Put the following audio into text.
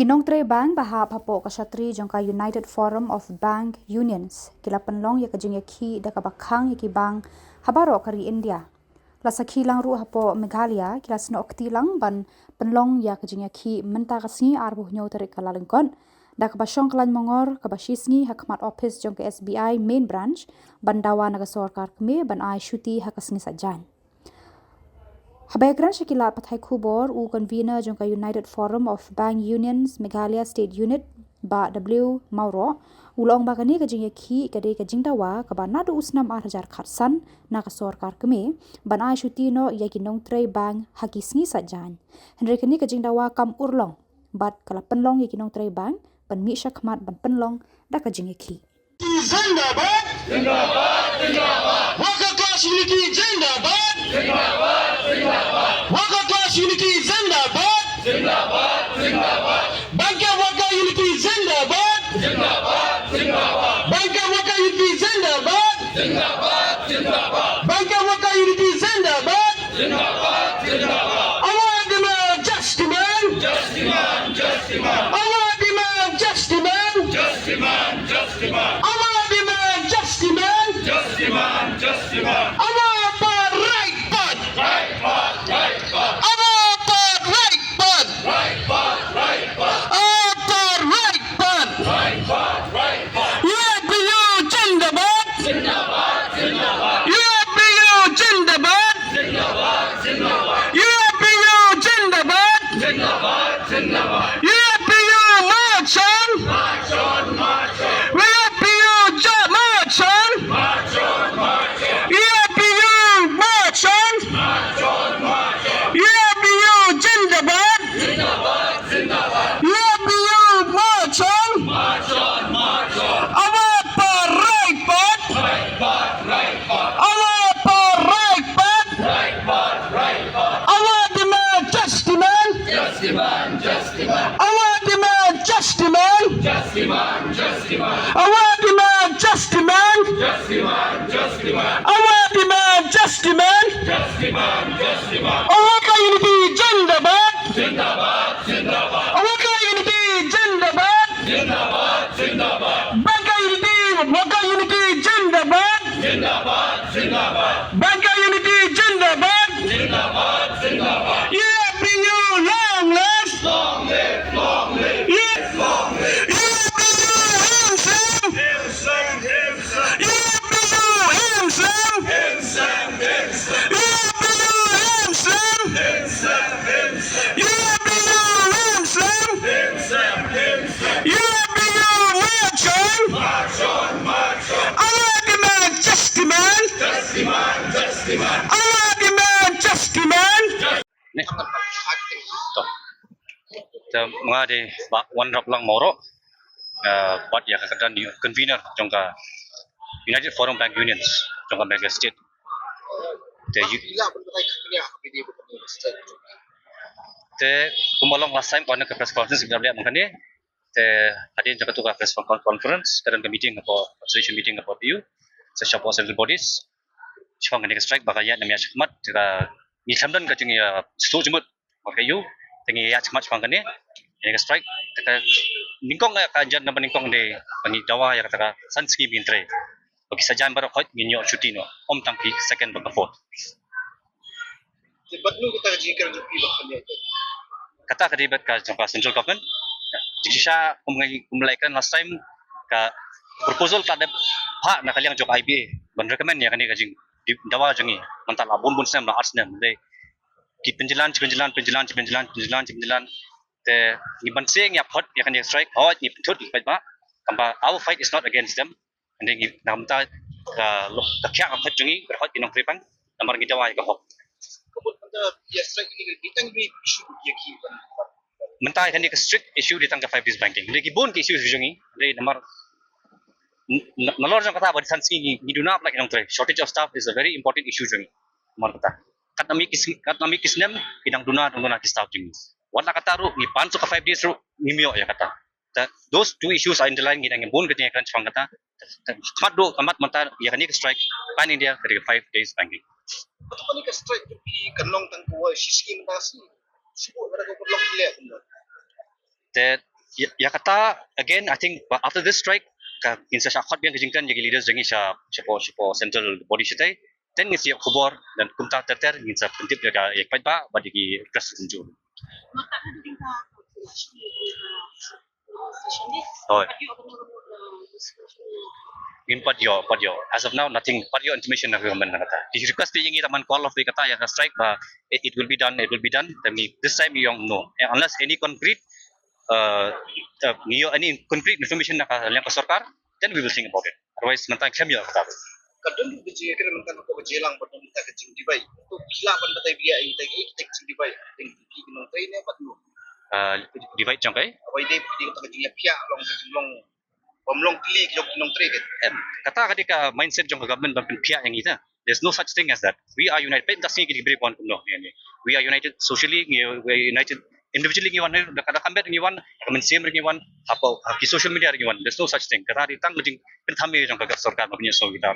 Nongtrei Bank bahap hapo kasatri jongka United Forum of Bank Unions kila penlong ya ke Jingiakhih da kabakhang ya ki bank habaro kari India. La sakhi lang ru hapo Meghalaya kila sno okti lang ban penlong ya ke Jingiakhih menta kasni arbuh nyau tarik kalalengkon da kabasyong kalan mongor Shisngi hakmat office jongka SBI main branch bandawa naga sorkar keme ban ai shuti hakasni sajan. Habaikran Shakila Pathai Khubor u convener jongka United Forum of Bank Unions Meghalaya State Unit ba W Mauro ulong bagani ka Jingiakhih kade ka jingdawa ka ba nadu usnam 8,000 khatsan na ka sorkar keme ban ai shuti no ya ki Nongtrei Bank hakisngi sajan henry kani ka jingdawa kam urlong bat kala penlong ya ki Nongtrei Bank ban mi shakmat ban penlong da ka Jingiakhih Zindabad! Zindabad! Zindabad! Worker class unity Zindabad! Zindabad! Zindabad! Worker class unity Zindabad! Zindabad! Zindabad! Banker worker unity Zindabad! Zindabad! Zindabad! Banker worker unity Zindabad! Zindabad! Zindabad! Banker worker unity Zindabad! Zindabad! Zindabad! Our demand, just demand! Just demand! Just demand! Our demand, just demand! Just demand! Just demand! Just demand, just demand. Our part, right part. Right part, right part. Our part, right part. Right part, right part. Our part, right part. Right part, right part. UPU Jindabad. Jindabad, Jindabad. UPU Jindabad. Jindabad, Jindabad. UPU Jindabad. Jindabad, Jindabad. UPU march on. March on, march on. Just demand, just demand. Our demand, just demand. Just demand, just demand. Our demand, just demand. Just demand, just demand. Our unity, Jindabad. Jindabad, Jindabad. Our unity, Jindabad. Jindabad, Jindabad. Banker unity, worker unity, Jindabad. Jindabad, Jindabad. Banker unity, Jindabad. Jindabad, Jindabad. Yeah, bring you long live. Long live, long live. Yeah, long live. Mga di one rap lang moro buat ya kakadan convener jongka United Forum Bank Unions jongka Meghalaya State. Te kumolong last time kona ke press conference kita lihat mengkani te hadin jaka tu press conference kadang ke meeting apa association meeting apa PU sesama central bodies cuma ngene strike bakaya namanya chakmat jika ni samdan ka jing ya stu jemut makayu tengi ya chakmat pangkani ini strike kita ningkong ka jan na ningkong de pangi dawa ya kata Shisngi bintre bagi sajan baru khot nginyo cuti no om tangki second baka fourth Batnu kita jikar jupi bakanya kata kadibat ka jangka central government jikisha kumulaikan last time ka proposal kada ha na kaliang jok IBA ban recommend ya kani kajing dawa jangi mantal abun bun sem na arts nem de ki penjelan te ni ban seng ya phot ya kani strike hot ni thut pai ba kamba our fight is not against them and then namta ka kya ka phot jangi ber hot Nongtrei Bank namar ngi dawa ka hok ya strike ini kita ngi issue ya ki mentai kan dia strict issue di tangga 5 days banking lagi bon ke issue jungi dari nomor nalor jang kata ba Shisngi ni do not like Nongtrei shortage of staff is a very important issue jungi nomor kata katnami kisnem bidang duna ki staff jungi wala kata ru ni panso ka 5 days ru ni mio ya kata those two issues are underlying ngidang bon ke kan chang kata mat do kamat mata ya kan ni strike pan India dari 5 days banking betul kan ni strike di kanong tang ko Shisngi masi Sibuk ada ko blok lihat That ya kata again I think after this strike insa syakhat biang kejingkan jadi leaders jangi syapo central body sitai then ngisi khubor dan kumta terter ngisa pentip jaga yak pa bagi president jun. Oh. In Padyo. As of now, nothing. Padyo information na government na kata. Di request yung taman call of the kata yang strike ba it will be done. Tapi this time yung no. Unless any concrete any concrete information na yang sarkar, then we will think about it. Otherwise nanti kami yang kata. Kadang di Jingiakhih menkan Khuborjylla betul kita kecing di Beit. Itu bila pan betai dia intai kecing di Beit. Tinggi Nongtrei ni apa tu? Divide jangkai. Awai dia kita kecing pihak long Shillong. Pemlong klik jok Nongtrei kan. Kata ketika mindset jangka government bangkin pihak yang itu. There's no such thing as that. We are united. Tapi tak sih kita beri pon kumno. We are united socially. We are united individually. Ngiwan kada kambat ngiwan. Kamen same ngiwan. Apa di social media ngiwan. There's no such thing. Kata ditang ngejing pentami jangka sarkar mabnya so kita.